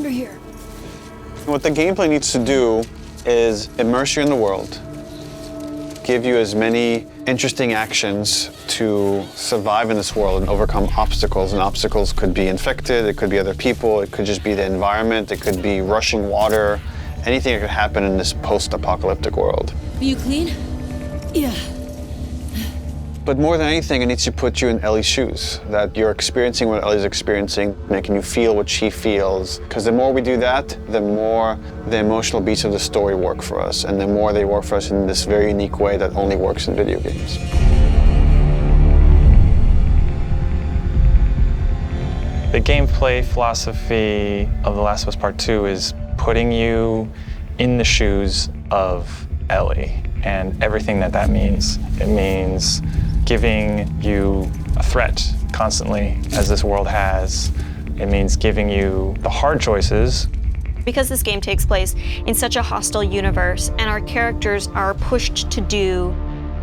under here. What the gameplay needs to do is immerse you in the world, give you as many interesting actions to survive in this world and overcome obstacles. And obstacles could be infected, it could be other people, it could just be the environment, it could be rushing water, anything that could happen in this post-apocalyptic world. Are you clean? Yeah. But more than anything, it needs to put you in Ellie's shoes, that you're experiencing what Ellie's experiencing, making you feel what she feels. Because the more we do that, the more the emotional beats of the story work for us, and the more they work for us in this very unique way that only works in video games. The gameplay philosophy of The Last of Us Part 2 is putting you in the shoes of Ellie and everything that that means. It means giving you a threat constantly, as this world has. It means giving you the hard choices. Because this game takes place in such a hostile universe and our characters are pushed to do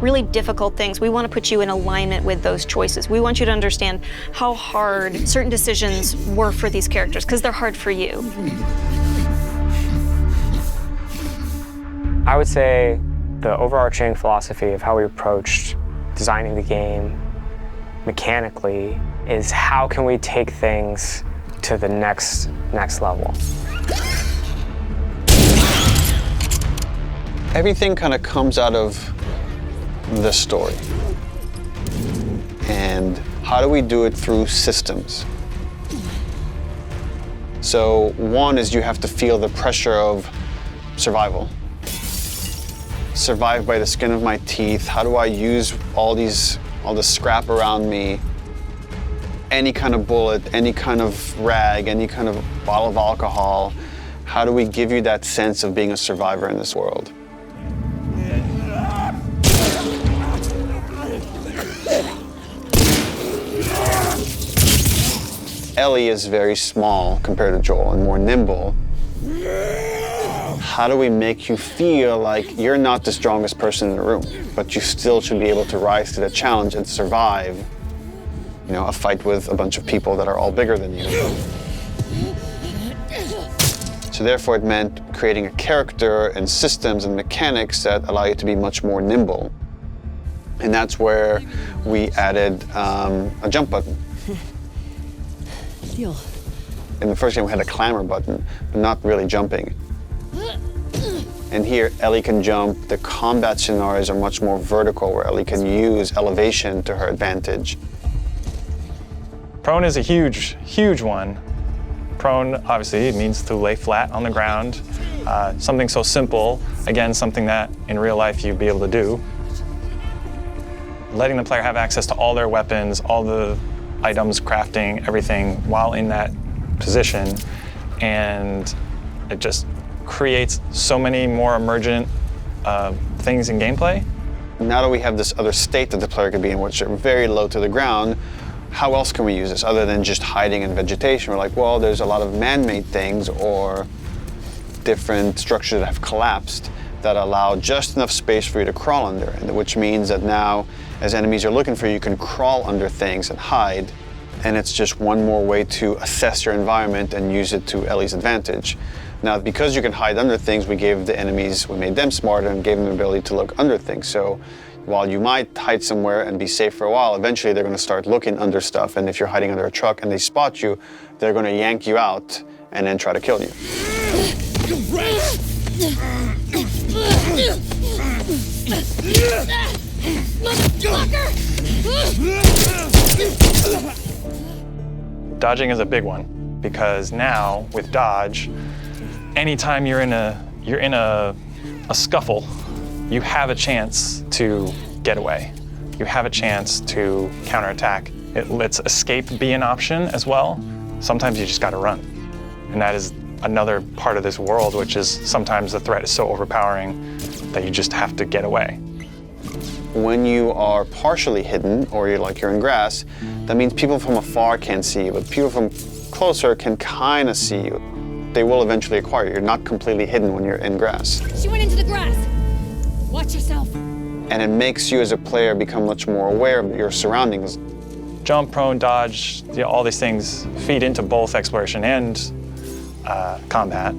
really difficult things, we want to put you in alignment with those choices. We want you to understand how hard certain decisions were for these characters, because they're hard for you. I would say the overarching philosophy of how we approached designing the game mechanically is how can we take things to the next level. Everything kind of comes out of the story. And how do we do it through systems? So one is you have to feel the pressure of survival. Survive by the skin of my teeth. How do I use all the scrap around me? Any kind of bullet, any kind of rag, any kind of bottle of alcohol. How do we give you that sense of being a survivor in this world? Ellie is very small compared to Joel and more nimble. How do we make you feel like you're not the strongest person in the room, but you still should be able to rise to the challenge and survive, you know, a fight with a bunch of people that are all bigger than you? So therefore it meant creating a character and systems and mechanics that allow you to be much more nimble. And that's where we added a jump button. Deal. In the first game we had a clamber button, but not really jumping. And here, Ellie can jump. The combat scenarios are much more vertical, where Ellie can use elevation to her advantage. Prone is a huge, huge one. Prone, obviously, it means to lay flat on the ground. Something so simple, again, something that in real life you'd be able to do. Letting the player have access to all their weapons, all the items, crafting, everything while in that position. And it just creates so many more emergent things in gameplay. Now that we have this other state that the player could be in, which are very low to the ground, how else can we use this other than just hiding in vegetation? We're like, well, there's a lot of man-made things or different structures that have collapsed that allow just enough space for you to crawl under, which means that now, as enemies are looking for you, you can crawl under things and hide, and it's just one more way to assess your environment and use it to Ellie's advantage. Now, because you can hide under things, we made them smarter and gave them the ability to look under things. So while you might hide somewhere and be safe for a while, eventually they're going to start looking under stuff, and if you're hiding under a truck and they spot you, they're going to yank you out and then try to kill you. Dodging is a big one, because now with dodge, anytime you're in a scuffle, you have a chance to get away. You have a chance to counterattack. It lets escape be an option as well. Sometimes you just gotta run. And that is another part of this world, which is sometimes the threat is so overpowering that you just have to get away. When you are partially hidden, or you're in grass, that means people from afar can't see you, but people from closer can kind of see you. They will eventually acquire you. You're not completely hidden when you're in grass. She went into the grass. Watch yourself. And it makes you as a player become much more aware of your surroundings. Jump, prone, dodge, all these things feed into both exploration and combat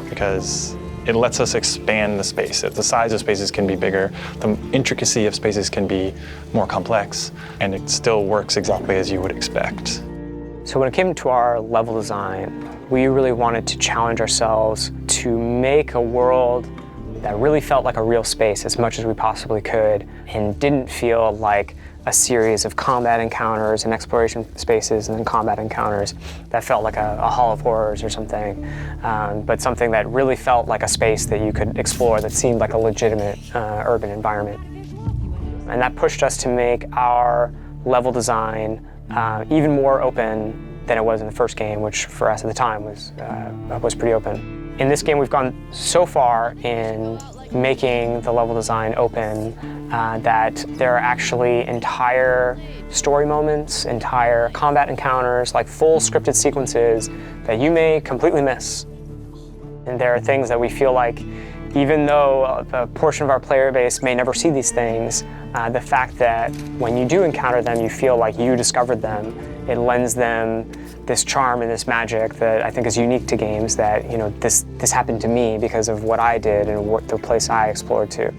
because it lets us expand the space. The size of spaces can be bigger, the intricacy of spaces can be more complex, and it still works exactly as you would expect. So when it came to our level design, we really wanted to challenge ourselves to make a world that really felt like a real space as much as we possibly could and didn't feel like a series of combat encounters and exploration spaces and then combat encounters that felt like a Hall of Horrors or something, but something that really felt like a space that you could explore that seemed like a legitimate urban environment. And that pushed us to make our level design even more open than it was in the first game, which for us at the time was pretty open. In this game, we've gone so far in making the level design open that there are actually entire story moments, entire combat encounters, like full scripted sequences that you may completely miss. And there are things that we feel like, even though a portion of our player base may never see these things, the fact that when you do encounter them, you feel like you discovered them, it lends them this charm and this magic that I think is unique to games, that, you know, this happened to me because of what I did and what the place I explored to.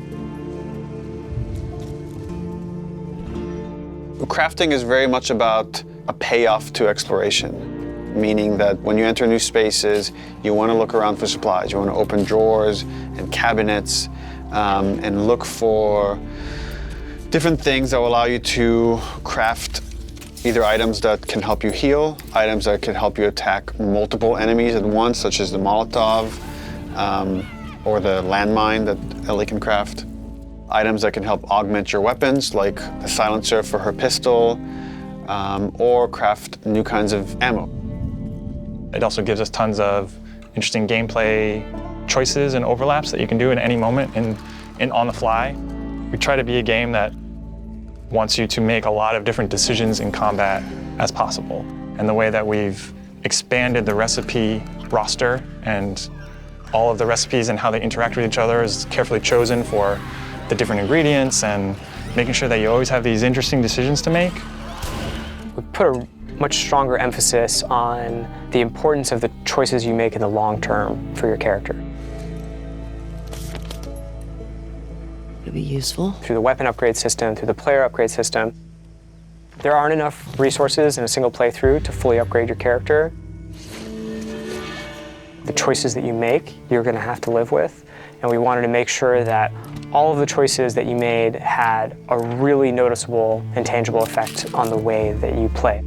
Crafting is very much about a payoff to exploration, meaning that when you enter new spaces, you want to look around for supplies. You want to open drawers and cabinets and look for different things that will allow you to craft either items that can help you heal, items that can help you attack multiple enemies at once, such as the Molotov or the landmine that Ellie can craft. Items that can help augment your weapons, like the silencer for her pistol, or craft new kinds of ammo. It also gives us tons of interesting gameplay choices and overlaps that you can do at any moment and on the fly. We try to be a game that wants you to make a lot of different decisions in combat as possible. And the way that we've expanded the recipe roster and all of the recipes and how they interact with each other is carefully chosen for the different ingredients and making sure that you always have these interesting decisions to make. We put a much stronger emphasis on the importance of the choices you make in the long term for your character. Be useful. Through the weapon upgrade system, through the player upgrade system, there aren't enough resources in a single playthrough to fully upgrade your character. The choices that you make, you're going to have to live with, and we wanted to make sure that all of the choices that you made had a really noticeable and tangible effect on the way that you play.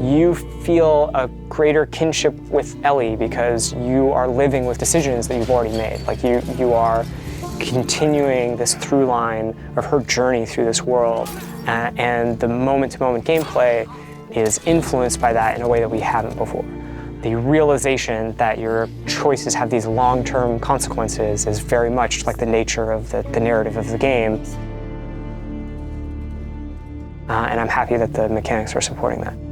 You feel a greater kinship with Ellie because you are living with decisions that you've already made. Like you are continuing this through line of her journey through this world, and the moment-to-moment gameplay is influenced by that in a way that we haven't before. The realization that your choices have these long-term consequences is very much like the nature of the narrative of the game. And I'm happy that the mechanics are supporting that.